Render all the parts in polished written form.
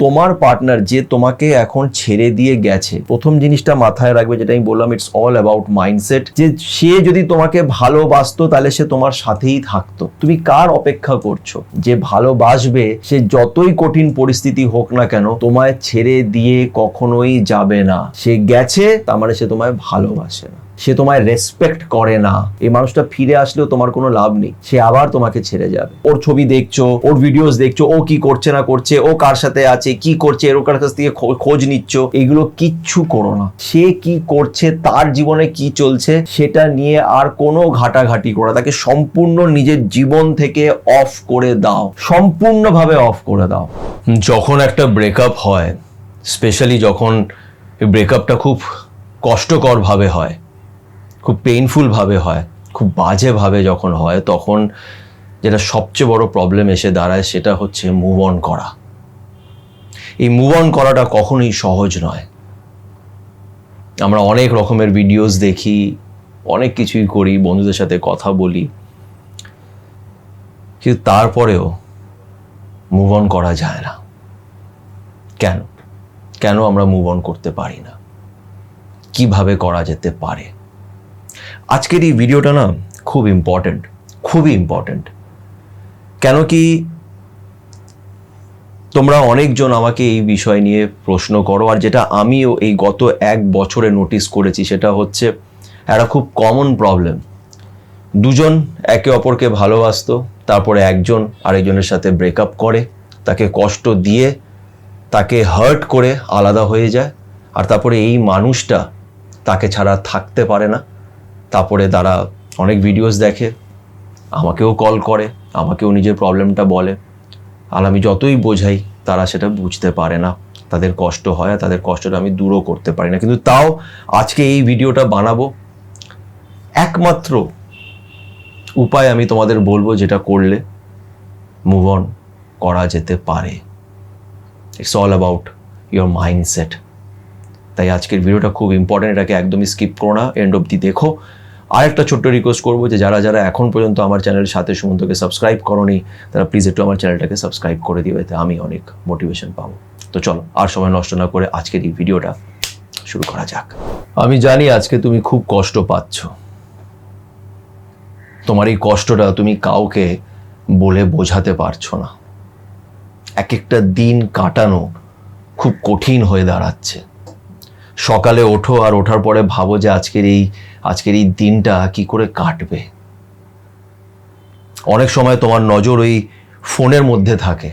তোমার পার্টনার যে তোমাকে এখন ছেড়ে দিয়ে গেছে, প্রথম জিনিসটা মাথায় রাখবে, যেটা আমি বললাম, ইটস অল অ্যাবাউট মাইন্ডসেট। যে সে যদি তোমাকে ভালোবাসতো তাহলে সে তোমার সাথেই থাকতো। তুমি কার অপেক্ষা করছো? যে ভালোবাসবে সে যতই কঠিন পরিস্থিতি হোক না কেন তোমায় ছেড়ে দিয়ে কখনোই যাবে না। সে গেছে তার মানে সে তোমায় ভালোবাসে না, সে তোমায় রেসপেক্ট করে না। এই মানুষটা ফিরে আসলেও তোমার কোনো লাভ নেই, সে আবার তোমাকে ছেড়ে যাবে। ওর ছবি দেখছো, ওর ভিডিওস দেখছো, ও কি করছে না করছে, ও কার সাথে আছে, কি করছে, এর কার কাছ থেকে খোঁজ নিচ্ছ, এগুলো কিচ্ছু করো না। সে কি করছে, তার জীবনে কি চলছে সেটা নিয়ে আর কোনো ঘাটাঘাটি করো না। তাকে সম্পূর্ণ নিজের জীবন থেকে অফ করে দাও, সম্পূর্ণভাবে অফ করে দাও। যখন একটা ব্রেকআপ হয়, স্পেশালি যখন ব্রেকআপটা খুব কষ্টকরভাবে হয়, খুব পেইনফুলভাবে হয়, খুব বাজেভাবে যখন হয়, তখন যেটা সবচেয়ে বড় প্রবলেম এসে দাঁড়ায় সেটা হচ্ছে মুভ অন করা। এই মুভ অন করাটা কখনোই সহজ নয়। আমরা অনেক রকমের ভিডিওস দেখি, অনেক কিছুই করি, বন্ধুদের সাথে কথা বলি, কিন্তু তারপরেও মুভ অন করা যায় না। কেন কেন আমরা মুভ অন করতে পারি না? কিভাবে করা যেতে পারে? আজকের এই ভিডিওটা না খুব ইম্পর্টেন্ট, খুবই ইম্পর্টেন্ট। কেন কি তোমরা অনেকজন আমাকে এই বিষয় নিয়ে প্রশ্ন করো, আর যেটা আমিও এই গত 1 বছরে নোটিস করেছি সেটা হচ্ছে একটা খুব কমন প্রবলেম। দুজন একে অপরকে ভালোবাসতো, তারপরে একজন আরেকজনের সাথে ব্রেকআপ করে, তাকে কষ্ট দিয়ে, তাকে হার্ট করে আলাদা হয়ে যায়, আর তারপরে এই মানুষটা তাকে ছাড়া থাকতে পারে না। তারপরে তারা অনেক ভিডিওস দেখে, আমাকেও কল করে, আমাকেও নিজের প্রবলেমটা বলে, আর আমি যতই বোঝাই তারা সেটা বুঝতে পারে না। তাদের কষ্ট হয়, তাদের কষ্টটা আমি দূরও করতে পারি না। কিন্তু তাও আজকে এই ভিডিওটা বানাবো, একমাত্র উপায় আমি তোমাদের বলবো যেটা করলে মুভ অন করা যেতে পারে। It's all about your mindset. তাই আজকের ভিডিওটা খুব ইম্পর্টেন্ট, এটাকে একদমই স্কিপ করো না, এন্ড অবধি দেখো। আর একটা ছোট্ট রিকোয়েস্ট করবো যে যারা যারা এখন পর্যন্ত আমার চ্যানেলের সাথে সুমন্তকে সাবস্ক্রাইব করোনি, তারা প্লিজ একটু আমার চ্যানেলটাকে সাবস্ক্রাইব করে দিও, এতে আমি অনেক মোটিভেশন পাবো। তো চলো আর সময় নষ্ট না করে আজকের এই ভিডিওটা শুরু করা যাক। আমি জানি আজকে তুমি খুব কষ্ট পাচ্ছ। তোমার এই কষ্টটা তুমি কাউকে বলে বোঝাতে পারছো না। এক একটা দিন কাটানো খুব কঠিন হয়ে দাঁড়াচ্ছে। সকালে ওঠো আর ওঠার পরে ভাবো যে আজকের এই দিনটা কি করে কাটবে। অনেক সময় তোমার নজর ওই ফোনের মধ্যে থাকে,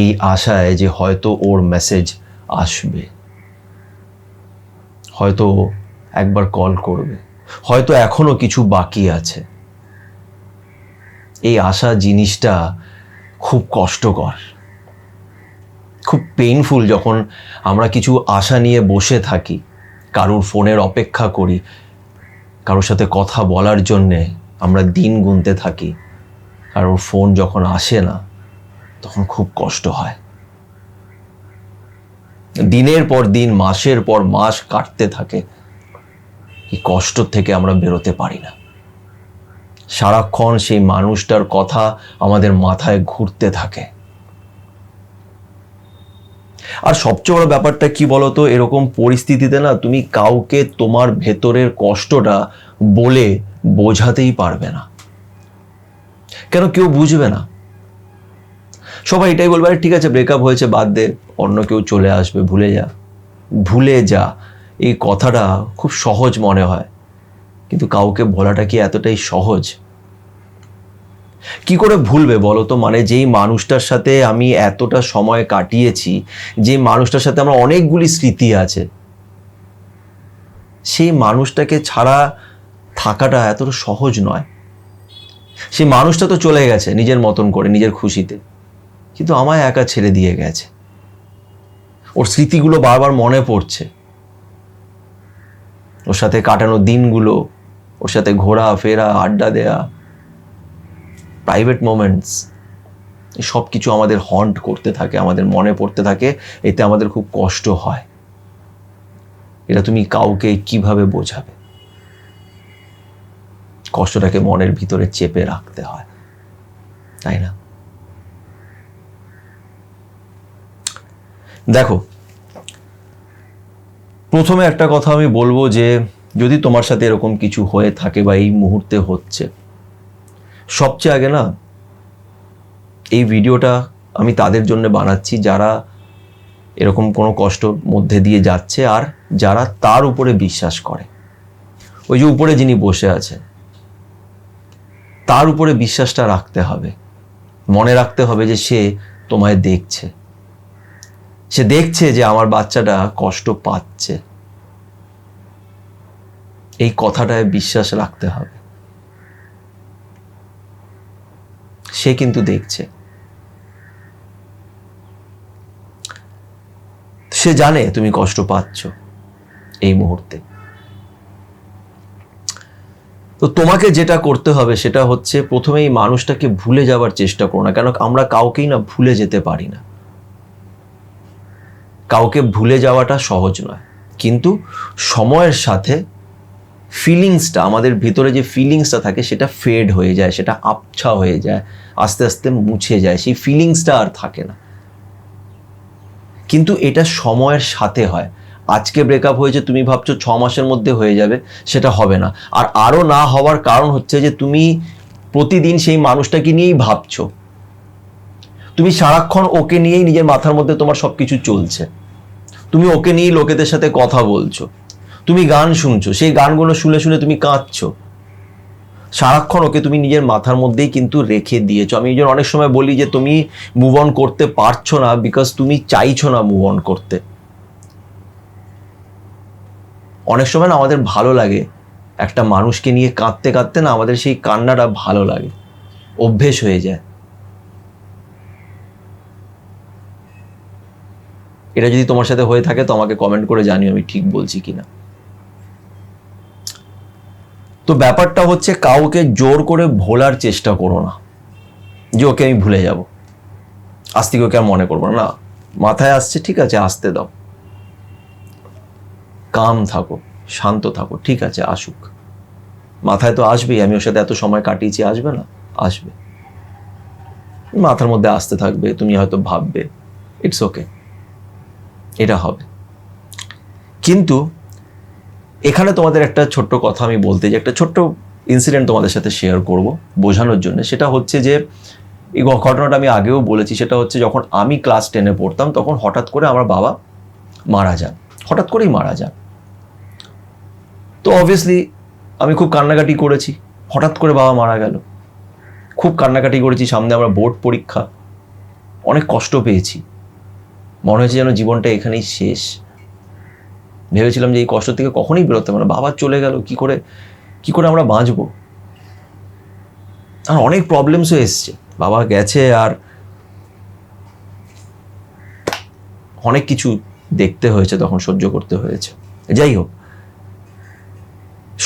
এই আশায় যে হয়তো ওর মেসেজ আসবে, হয়তো একবার কল করবে, হয়তো এখনো কিছু বাকি আছে। এই আশা জিনিসটা খুব কষ্টকর, খুব পেইনফুল। যখন আমরা কিছু আশা নিয়ে বসে থাকি, কারোর ফোনের অপেক্ষা করি, কারোর সাথে কথা বলার জন্যে আমরা দিন গুনতে থাকি, আর ওর ফোন যখন আসে না তখন খুব কষ্ট হয়। দিনের পর দিন, মাসের পর মাস কাটতে থাকে, এই কষ্ট থেকে আমরা বেরোতে পারি না। সারাক্ষণ সেই মানুষটার কথা আমাদের মাথায় ঘুরতে থাকে। আর সবচেয়ে বড় ব্যাপারটা কি বলতো, এরকম পরিস্থিতিতে না তুমি কাউকে তোমার ভেতরের কষ্টটা বলে বোঝাতেই পারবে না। কেন? কেউ বুঝবে না। সবাই এটাই বলবে, আরে ঠিক আছে ব্রেকআপ হয়েছে, বাদ দে, অন্য কেউ চলে আসবে, ভুলে যা, ভুলে যা। এই কথাটা খুব সহজ মনে হয়, কিন্তু কাউকে বলাটা কি এতটাই সহজ? কি করে ভুলবে বলো তো? মানে যেই মানুষটার সাথে আমি এতটা সময় কাটিয়েছি, যে মানুষটার সাথে আমার অনেকগুলি স্মৃতি আছে, সেই মানুষটাকে ছাড়া থাকাটা এতটা সহজ নয়। সেই মানুষটা তো চলে গেছে নিজের মতন করে, নিজের খুশিতে, কিন্তু আমায় একা ছেড়ে দিয়ে গেছে। ওর স্মৃতিগুলো বারবার মনে পড়ছে, ওর সাথে কাটানো দিনগুলো, ওর সাথে ঘোরা ফেরা, আড্ডা দেয়া, প্রাইভেট মোমেন্টস, সব কিছু আমাদের হন্ট করতে থাকে, আমাদের মনে পড়তে থাকে। এতে আমাদের খুব কষ্ট হয়। এটা তুমি কাউকে কিভাবে বোঝাবে? কষ্টটাকে মনের ভিতরে চেপে রাখতে হয়, তাই না? দেখো, প্রথমে একটা কথা আমি বলবো যে যদি তোমার সাথে এরকম কিছু হয়ে থাকে বা এই মুহূর্তে হচ্ছে, সবচেয়ে আগে না এই ভিডিওটা আমি তাদের জন্য বানাচ্ছি যারা এরকম কোনো কষ্টর মধ্যে দিয়ে যাচ্ছে আর যারা তার উপরে বিশ্বাস করে। ওই যে উপরে যিনি বসে আছেন তার উপরে বিশ্বাসটা রাখতে হবে, মনে রাখতে হবে যে সে তোমায় দেখছে, সে দেখছে যে আমার বাচ্চাটা কষ্ট পাচ্ছে, এই কথাটায় বিশ্বাস রাখতে হবে। সে কিন্তু দেখছে, সে জানে তুমি কষ্ট পাচ্ছ এই মুহূর্তে। তো তোমাকে যেটা করতে হবে সেটা হচ্ছে প্রথমে এই মানুষটাকে ভুলে যাওয়ার চেষ্টা করো না, কেন আমরা কাউকেই না ভুলে যেতে পারি না। কাউকে ভুলে যাওয়াটা সহজ নয়, কিন্তু সময়ের সাথে ফিলিংসটা, আমাদের ভিতরে যে ফিলিংসটা থাকে সেটা ফেড হয়ে যায়, সেটা আবছা হয়ে যায়, আস্তে আস্তে মুছে যায়, সেই ফিলিংসটা আর থাকে না। কিন্তু এটা সময়ের সাথে হয়। আজকে ব্রেকআপ হয়েছে, তুমি ভাবছো 6 মাসের মধ্যে হয়ে যাবে, সেটা হবে না। আর আরও না হওয়ার কারণ হচ্ছে যে তুমি প্রতিদিন সেই মানুষটাকে নিয়েই ভাবছো, তুমি সারাক্ষণ ওকে নিয়েই নিজের মাথার মধ্যে তোমার সব কিছু চলছে, তুমি ওকে নিয়েই লোকেদের সাথে কথা বলছো, তুমি গান শুনছো, সেই গানগুলো শুনে শুনে তুমি কাঁদছো, সারাক্ষণ ওকে তুমি নিজের মাথার মধ্যেই কিন্তু রেখে দিয়েছো। আমি এই জন্য অনেক সময় বলি যে তুমি মুভ অন করতে পারছো না বিকজ তুমি চাইছো না মুভ অন করতে। অনেক সময় না আমাদের ভালো লাগে একটা মানুষকে নিয়ে কাঁদতে কাঁদতে, না আমাদের সেই কান্নাটা ভালো লাগে, অভ্যেস হয়ে যায়। এটা যদি তোমার সাথে হয়ে থাকে তো আমাকে কমেন্ট করে জানিও আমি ঠিক বলছি কিনা। তো ব্যাপারটা হচ্ছে কাউকে জোর করে ভোলার চেষ্টা করো না যে ওকে আমি ভুলে যাব, আজ থেকে ওকে আর মনে করবো না। মাথায় আসছে, ঠিক আছে আসতে দাও, কাম থাকো, শান্ত থাকো, ঠিক আছে আসুক, মাথায় তো আসবেই, আমি ওর সাথে এত সময় কাটিয়েছি, আসবে না? আসবে, মাথার মধ্যে আসতে থাকবে, তুমি হয়তো ভাববে, ইটস ওকে, এটা হবে। কিন্তু এখানে তোমাদের একটা ছোট্ট কথা আমি বলতে যে একটা ছোট্ট ইনসিডেন্ট তোমাদের সাথে শেয়ার করব বোঝানোর জন্য। সেটা হচ্ছে যে এই ঘটনাটা আমি আগেও বলেছি, সেটা হচ্ছে যখন আমি ক্লাস 10-এ পড়তাম তখন হঠাৎ করে আমার বাবা মারা যান, হঠাৎ করেই মারা যান। তো অবভিয়াসলি আমি খুব কান্নাকাটি করেছি, হঠাৎ করে বাবা মারা গেল, খুব কান্নাকাটি করেছি। সামনে আমার বোর্ড পরীক্ষা, অনেক কষ্ট পেয়েছি, মনে হয়েছে যেন জীবনটা এখানেই শেষ। ভেবেছিলাম যে এই কষ্ট থেকে কখনোই বেরোতে পারবো না, বাবা চলে গেল, কি করে আমরা বাঁচবো। আর অনেক প্রবলেমসও এসছে, বাবা গেছে আর অনেক কিছু দেখতে হয়েছে, তখন সহ্য করতে হয়েছে। যাই হোক,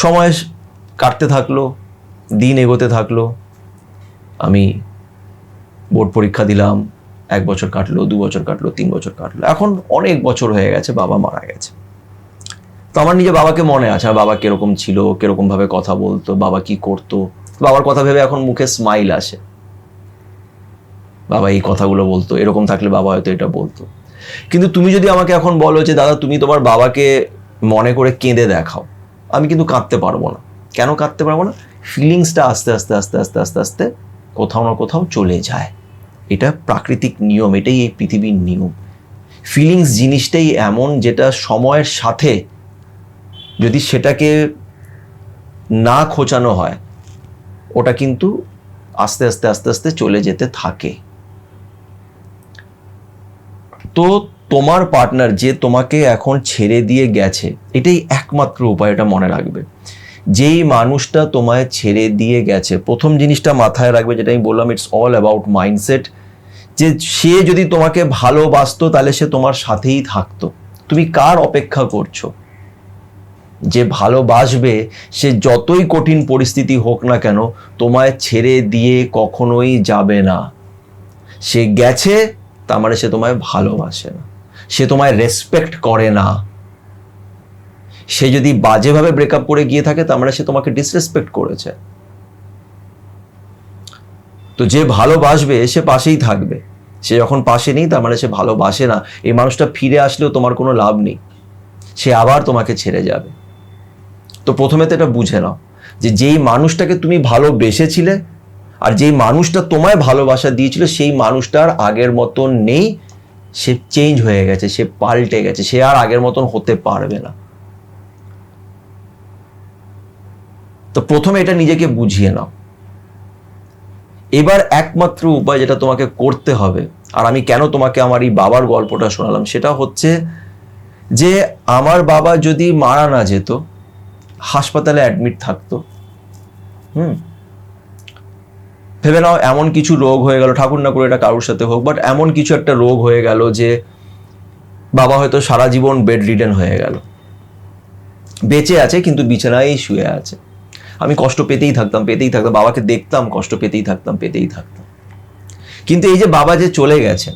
সময় কাটতে থাকলো, দিন এগোতে থাকলো, আমি বোর্ড পরীক্ষা দিলাম, 1 বছর কাটলো, 2 বছর কাটলো, 3 বছর কাটলো, এখন অনেক বছর হয়ে গেছে, বাবা মারা গেছে। তো আমার নিজে বাবাকে মনে আছে, বাবা কিরকম ছিল, কিরকম ভাবে কথা বলতো, বাবা কি করতো, বাবার কথা ভেবে এখন মুখে স্মাইল আসে। বাবা এই কথাগুলো বলতো, এরকম থাকলে বাবা হয়তো এটা বলতো। কিন্তু তুমি যদি আমাকে এখন বলো যে দাদা তুমি তোমার বাবাকে মনে করে কেঁদে দেখাও, আমি কিন্তু কাঁদতে পারবো না। কেন কাঁদতে পারবো না? ফিলিংসটা আস্তে আস্তে আস্তে আস্তে আস্তে আস্তে কোথাও না কোথাও চলে যায়। এটা প্রাকৃতিক নিয়ম, এটাই এই পৃথিবীর নিয়ম। ফিলিংস জিনিসটাই এমন যেটা সময়ের সাথে যদি সেটাকে না খোঁচানো হয় ওটা কিন্তু আস্তে আস্তে আস্তে আস্তে চলে যেতে থাকে। তো তোমার পার্টনার যে তোমাকে এখন ছেড়ে দিয়ে গেছে, এটাই একমাত্র উপায়, এটা মনে রাখবে। যেই মানুষটা তোমায় ছেড়ে দিয়ে গেছে, প্রথম জিনিসটা মাথায় রাখবে, যেটা আমি বললাম, ইটস অল অ্যাবাউট মাইন্ডসেট। যে সে যদি তোমাকে ভালোবাসতো তাহলে সে তোমার সাথেই থাকতো। তুমি কার অপেক্ষা করছো? যে ভালোবাসবে সে যতই কঠিন পরিস্থিতি হোক না কেন তোমায় ছেড়ে দিয়ে কখনোই যাবে না। সে গেছে তার মানে সে তোমায় ভালোবাসে না, সে তোমায় রেসপেক্ট করে না। সে যদি বাজেভাবে ব্রেকআপ করে গিয়ে থাকে তার মানে সে তোমাকে ডিসরেসপেক্ট করেছে। তো যে ভালোবাসবে সে পাশেই থাকবে, সে যখন পাশে নেই তার মানে সে ভালোবাসে না। এই মানুষটা ফিরে আসলেও তোমার কোনো লাভ নেই, সে আবার তোমাকে ছেড়ে যাবে। তো প্রথমে তো এটা বুঝে নাও যে যেই মানুষটাকে তুমি ভালোবেসেছিলে আর যেই মানুষটা তোমায় ভালোবাসা দিয়েছিল সেই মানুষটা আর আগের মতন নেই, সে চেঞ্জ হয়ে গেছে, সে পাল্টে গেছে, সে আর আগের মতন হতে পারবে না। তো প্রথমে এটা নিজেকে বুঝিয়ে নাও। এবার একমাত্র উপায় যেটা তোমাকে করতে হবে, আর আমি কেন তোমাকে আমার এই বাবার গল্পটা শোনালাম, সেটা হচ্ছে যে আমার বাবা যদি মারা না যেত, হাসপাতালে অ্যাডমিট থাকতো, ভেবে নাও এমন কিছু রোগ হয়ে গেল, ঠাকুর না করে এটা কারোর সাথে হোক, বাট এমন কিছু একটা রোগ হয়ে গেল যে বাবা হয়তো সারা জীবন বেড রিডেন হয়ে গেল, বেঁচে আছে কিন্তু বিছানায় শুয়ে আছে, আমি কষ্ট পেতেই থাকতাম, বাবাকে দেখতাম, কষ্ট পেতেই থাকতাম। কিন্তু এই যে বাবা যে চলে গেছেন,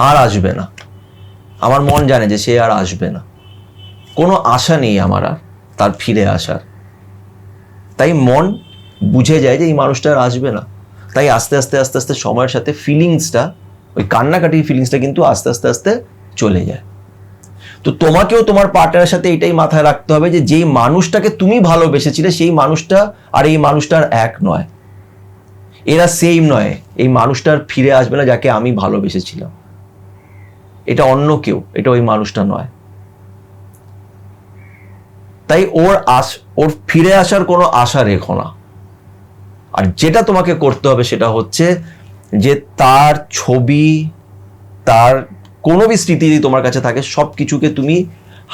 আর আসবে না, আমার মন জানে যে সে আর আসবে না, কোনো আশা নেই আমার আর তার ফিরে আসার। তাই মন বুঝে যায় যে এই মানুষটা আর আসবে না। তাই আস্তে আস্তে সময়ের সাথে ফিলিংসটা, ওই কান্নাকাটির ফিলিংসটা কিন্তু আস্তে আস্তে চলে যায়। তো তোমাকেও তোমার পার্টনারের সাথে এটাই মাথায় রাখতে হবে যে যেই মানুষটাকে তুমি ভালোবেসেছিলে সেই মানুষটা আর এই মানুষটার এক নয়, এরা সেম নয়। এই মানুষটার ফিরে আসবে না যাকে আমি ভালোবেসেছিলাম, এটা অন্য কেউ, এটা ওই মানুষটা নয়। তাই ওর ফিরে আসার কোনো আশা রেখো না। আর যেটা তোমাকে করতে হবে সেটা হচ্ছে যে তার ছবি, তার কোনো স্মৃতি যদি তোমার কাছে থাকে সব কিছুকে তুমি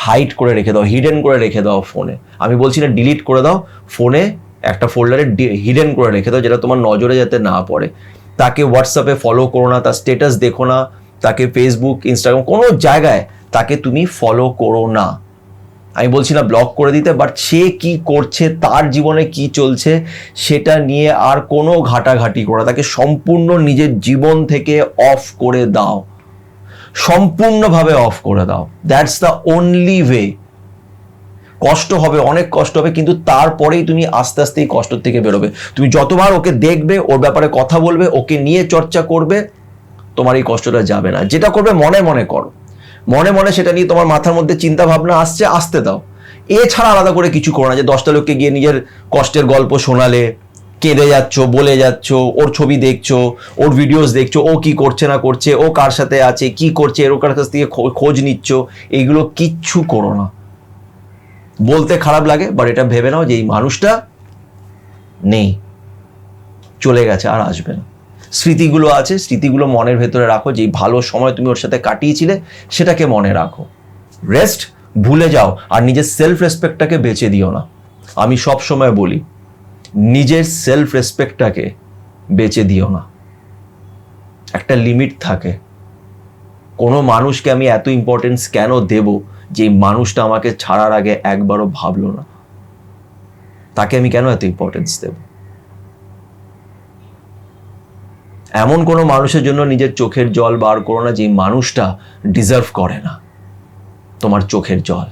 হাইড করে রেখে দাও, হিডেন করে রেখে দাও ফোনে। আমি বলছি না ডিলিট করে দাও, ফোনে একটা ফোল্ডারে হিডেন করে রেখে দাও, যেটা তোমার নজরে যাতে না পড়ে। তাকে হোয়াটসঅ্যাপে ফলো করো না, তার স্ট্যাটাস দেখো না, তাকে ফেসবুক, ইনস্টাগ্রাম কোনো জায়গায় তাকে তুমি ফলো করো না। আমি বলছি না ব্লক করে দিতে, বাট সে কি করছে, তার জীবনে কি চলছে সেটা নিয়ে আর কোনো ঘাটাঘাটি করো না। তাকে সম্পূর্ণ নিজের জীবন থেকে অফ করে দাও, সম্পূর্ণভাবে অফ করে দাও। That's the only way. কষ্ট হবে, অনেক কষ্ট হবে, কিন্তু তারপরেই তুমি আস্তে আস্তে এই কষ্ট থেকে বেরোবে। তুমি যতবার ওকে দেখবে, ওর ব্যাপারে কথা বলবে, ওকে নিয়ে চর্চা করবে, তোমার এই কষ্টটা যাবে না। যেটা করবে মনে মনে করো, মনে মনে সেটা নিয়ে তোমার মাথার মধ্যে চিন্তা ভাবনা আসছে, আসতে দাও। এছাড়া আলাদা করে কিছু করো না যে 10টা লোককে গিয়ে নিজের কষ্টের গল্প শোনালে, কেঁদে যাচ্ছ, বলে যাচ্ছ, ওর ছবি দেখছো, ওর ভিডিওস দেখছো, ও কি করছে না করছে, ও কার সাথে আছে, কি করছে, এর কাছ থেকে খোঁজ নিচ্ছ, এইগুলো কিচ্ছু করো না। বলতে খারাপ লাগে, বাট এটা ভেবে নাও যে এই মানুষটা নেই, চলে গেছে, আর আসবে না। স্মৃতিগুলো আছে, স্মৃতিগুলো মনের ভেতরে রাখো, যে ভালো সময় তুমি ওর সাথে কাটিয়েছিলে সেটাকে মনে রাখো। রেস্ট ভুলে যাও, আর নিজের সেলফ রেসপেক্টটাকে বেঁচে দিও না। আমি সব সময় বলি নিজের সেলফ রেসপেক্টটাকে বেঁচে দিও না। একটা লিমিট থাকে। কোনো মানুষকে আমি এত ইম্পর্টেন্স কেন দেব যে মানুষটা আমাকে ছাড়ার আগে একবারও ভাবলো না, তাকে আমি কেন এত ইম্পর্টেন্স দেব? এমন কোনো মানুষের জন্য নিজের চোখের জল বার করো না যে মানুষটা ডিজার্ভ করে না তোমার চোখের জল।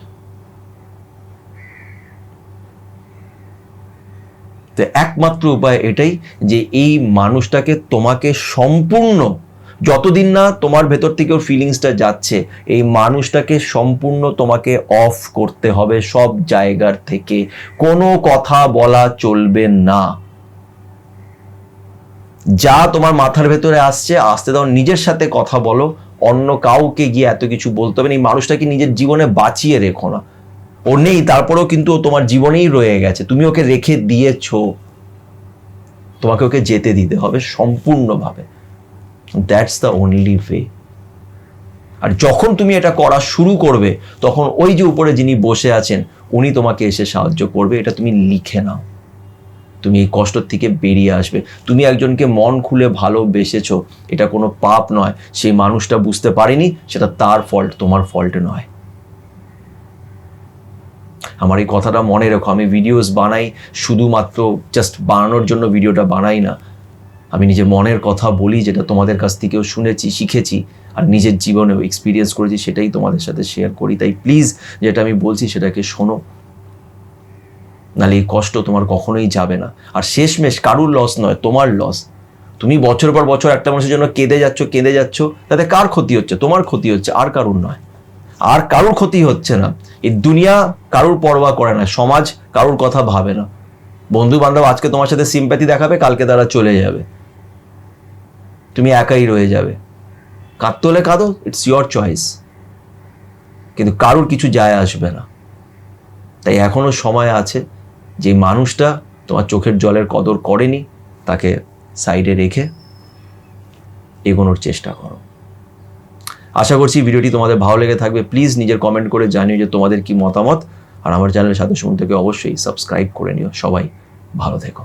তো একমাত্র উপায় এটাই যে এই মানুষটাকে তোমাকে সম্পূর্ণ, যতদিন না তোমার ভেতর থেকে ওর ফিলিংসটা যাচ্ছে, এই মানুষটাকে সম্পূর্ণ তোমাকে অফ করতে হবে সব জায়গার থেকে। কোনো কথা বলা চলবে না। যা তোমার মাথার ভেতরে আসছে আসতে দাও, নিজের সাথে কথা বলো, অন্য কাউকে গিয়ে এত কিছু বলতে হবে না। এই মানুষটাকে নিজের জীবনে বাঁচিয়ে রেখো না। ও নেই, তারপরেও কিন্তু ও তোমার জীবনেই রয়ে গেছে, তুমি ওকে রেখে দিয়েছো, তোমাকে ওকে যেতে দিতে হবে সম্পূর্ণভাবে। That's the only way. আর যখন তুমি এটা করা শুরু করবে তখন ওই যে উপরে যিনি বসে আছেন উনি তোমাকে এসে সাহায্য করবে। এটা তুমি লিখে নাও, তুমি এই কষ্ট থেকে বেরিয়ে আসবে। তুমি একজনকে মন খুলে ভালোবেসেছো, এটা কোনো পাপ নয়। সেই মানুষটা বুঝতে পারেনি, সেটা তার ফল্ট, তোমার ফল্ট নয়। আমার এই কথাটা মনে রেখো। আমি ভিডিওস বানাই শুধুমাত্র জাস্ট বানানোর জন্য ভিডিওটা বানাই না। আমি নিজের মনের কথা বলি, যেটা তোমাদের কাছ থেকেও শুনেছি, শিখেছি, আর নিজের জীবনেও এক্সপিরিয়েন্স করেছি, সেটাই তোমাদের সাথে শেয়ার করি। তাই প্লিজ যেটা আমি বলছি সেটাকে শোনো, নাহলে এই কষ্ট তোমার কখনোই যাবে না। আর শেষমেশ কারুর লস নয়, তোমার লস। তুমি বছর পর বছর একটা মানুষের জন্য কেঁদে যাচ্ছ, তাতে কার ক্ষতি হচ্ছে? তোমার ক্ষতি হচ্ছে, আর কারুর নয়। আর কারুর ক্ষতি হচ্ছে না। এই দুনিয়া কারুর পরোয়া করে না, সমাজ কারুর কথা ভাবে না। বন্ধু বান্ধব আজকে তোমার সাথে সিম্প্যাথি দেখাবে, কালকে তারা চলে যাবে, তুমি একাই রয়ে যাবে। কাঁদতে হলে কাঁদো, ইটস ইয়োর চয়েস, কিন্তু কারুর কিছু যায় আসবে না। তাই এখনো সময় আছে, যে মানুষটা তোমার চোখের জলের কদর করেনি তাকে সাইডে রেখে এগোনোর চেষ্টা করো। আশা করছি ভিডিওটি তোমাদের ভালো লেগে থাকবে। প্লিজ নিজের কমেন্ট করে জানিও যে তোমাদের কি মতামত, আর আমার চ্যানেলের সাথে শুনতে অবশ্যই সাবস্ক্রাইব করে নিও। সবাই ভালো থেকো।